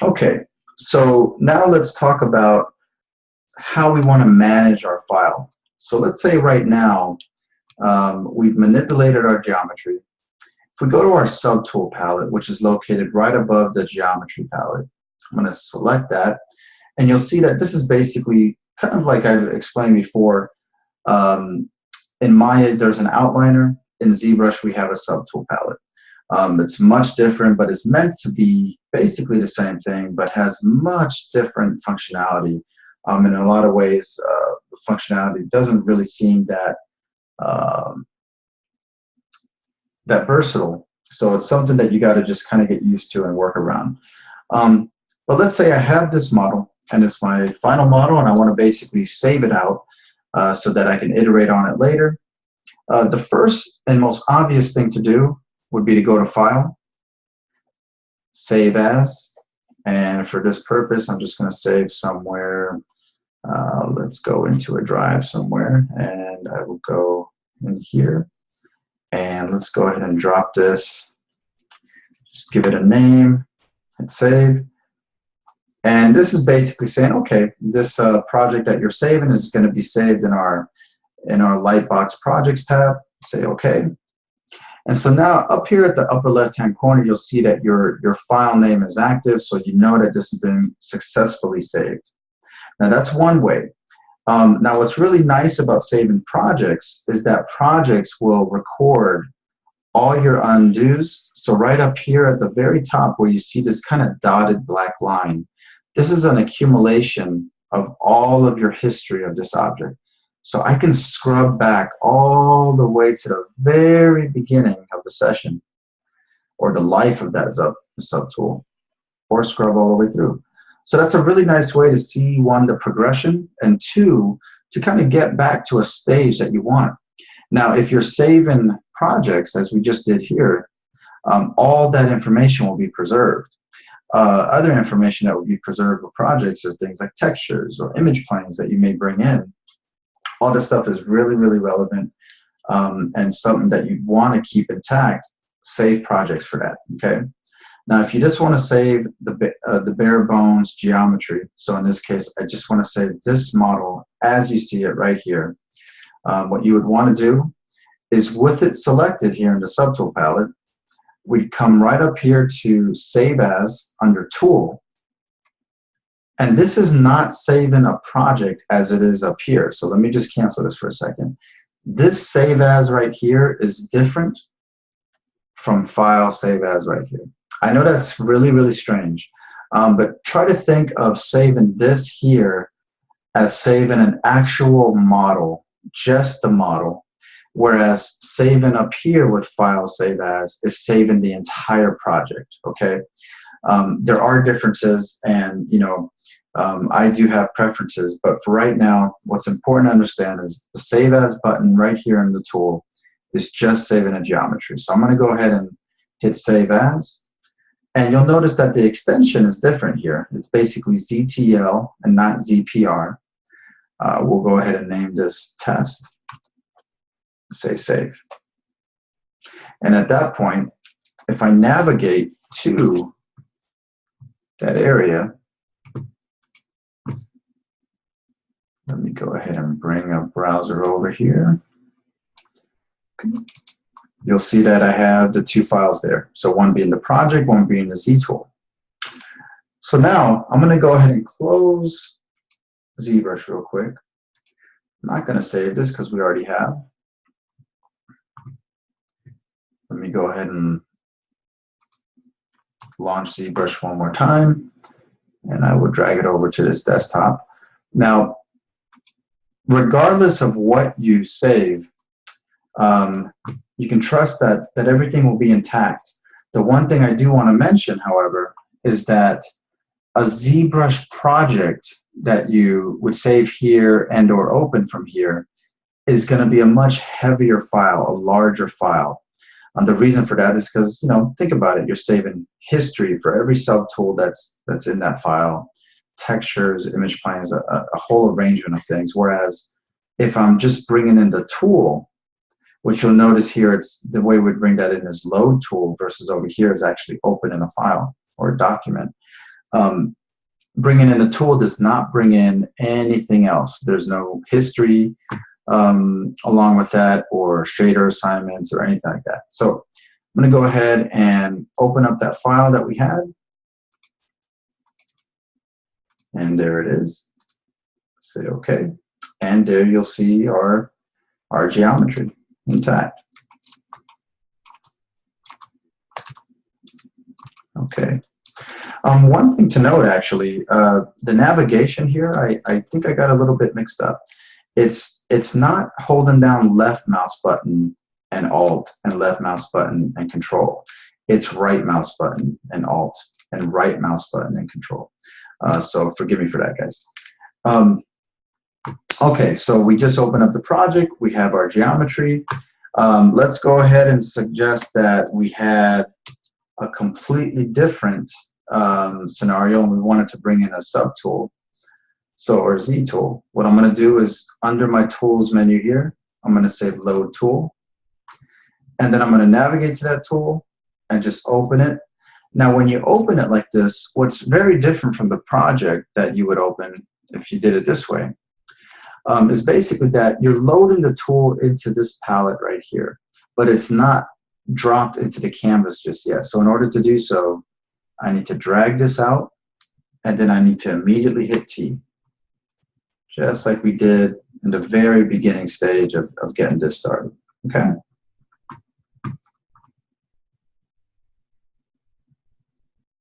Okay, so now let's talk about how we want to manage our file. So let's say right now we've manipulated our geometry. If we go to our subtool palette, which is located right above the geometry palette, I'm going to select that, and you'll see that this is basically kind of like I've explained before. In Maya, there's an outliner. In ZBrush, we have a subtool palette. It's much different, but it's meant to be basically the same thing, but has much different functionality. In a lot of ways, the functionality doesn't really seem that that versatile. So it's something that you got to just kind of get used to and work around. But let's say I have this model, and it's my final model, and I want to basically save it out so that I can iterate on it later. The first and most obvious thing to do would be to go to File, Save As, and for this purpose, I'm just going to save somewhere. Let's go into a drive somewhere, and I will go in here, and let's go ahead and drop this. Just give it a name, hit save. And this is basically saying, okay, this project that you're saving is going to be saved in our Lightbox Projects tab. Say okay. And so now up here at the upper left-hand corner, you'll see that your file name is active, so you know that this has been successfully saved. Now that's one way. Now what's really nice about saving projects is that projects will record all your undos. So right up here at the very top where you see this kind of dotted black line, this is an accumulation of all of your history of this object. So I can scrub back all the way to the very beginning of the session, or the life of that subtool, or scrub all the way through. So that's a really nice way to see, one, the progression, and two, to kind of get back to a stage that you want. Now, if you're saving projects, as we just did here, all that information will be preserved. Other information that will be preserved with projects are things like textures or image planes that you may bring in. All this stuff is really, really relevant and something that you want to keep intact. Save projects for that, okay? Now, if you just want to save the bare bones geometry, so in this case, I just want to save this model as you see it right here, what you would want to do is, with it selected here in the subtool palette, we'd come right up here to Save As under Tool. And this is not saving a project as it is up here. So let me just cancel this for a second. This Save As right here is different from File, Save As right here. I know that's really, really strange, but try to think of saving this here as saving an actual model, just the model, whereas saving up here with File, Save As is saving the entire project, okay? There are differences, and you know, I do have preferences, but for right now, what's important to understand is the Save As button right here in the tool is just saving a geometry. So I'm going to go ahead and hit Save As, and you'll notice that the extension is different here. It's basically ZTL and not ZPR. We'll go ahead and name this Test. Say Save. And at that point, if I navigate to that area, let me go ahead and bring a browser over here. Okay. You'll see that I have the two files there. So one being the project, one being the Z tool. So now I'm going to go ahead and close ZBrush real quick. I'm not going to save this because we already have. Let me go ahead and launch ZBrush one more time, and I will drag it over to this desktop. Now, regardless of what you save, you can trust that everything will be intact. The one thing I do want to mention, however, is that a ZBrush project that you would save here and or open from here is going to be a much heavier file, a larger file. The reason for that is because, you know, think about it, you're saving history for every subtool that's in that file, textures, image planes, a whole arrangement of things. Whereas if I'm just bringing in the tool, which you'll notice here, it's the way we bring that in is load tool versus over here is actually open in a file or a document. Bringing in a tool does not bring in anything else. There's no history along with that, or shader assignments or anything like that. So I'm going to go ahead and open up that file that we had. And there it is. Say OK. And there you'll see our geometry intact. Okay. One thing to note, actually, the navigation here, I think I got a little bit mixed up. It's not holding down left mouse button and Alt and left mouse button and Control. It's right mouse button and Alt and right mouse button and Control. So forgive me for that, guys. Okay, so we just opened up the project. We have our geometry. Let's go ahead and suggest that we had a completely different scenario and we wanted to bring in a subtool, or Z tool. What I'm going to do is, under my tools menu here, I'm going to say load tool, and then I'm going to navigate to that tool and just open it. Now when you open it like this, what's very different from the project that you would open if you did it this way is basically that you're loading the tool into this palette right here, but it's not dropped into the canvas just yet. So in order to do so, I need to drag this out, and then I need to immediately hit T, just like we did in the very beginning stage of getting this started. Okay.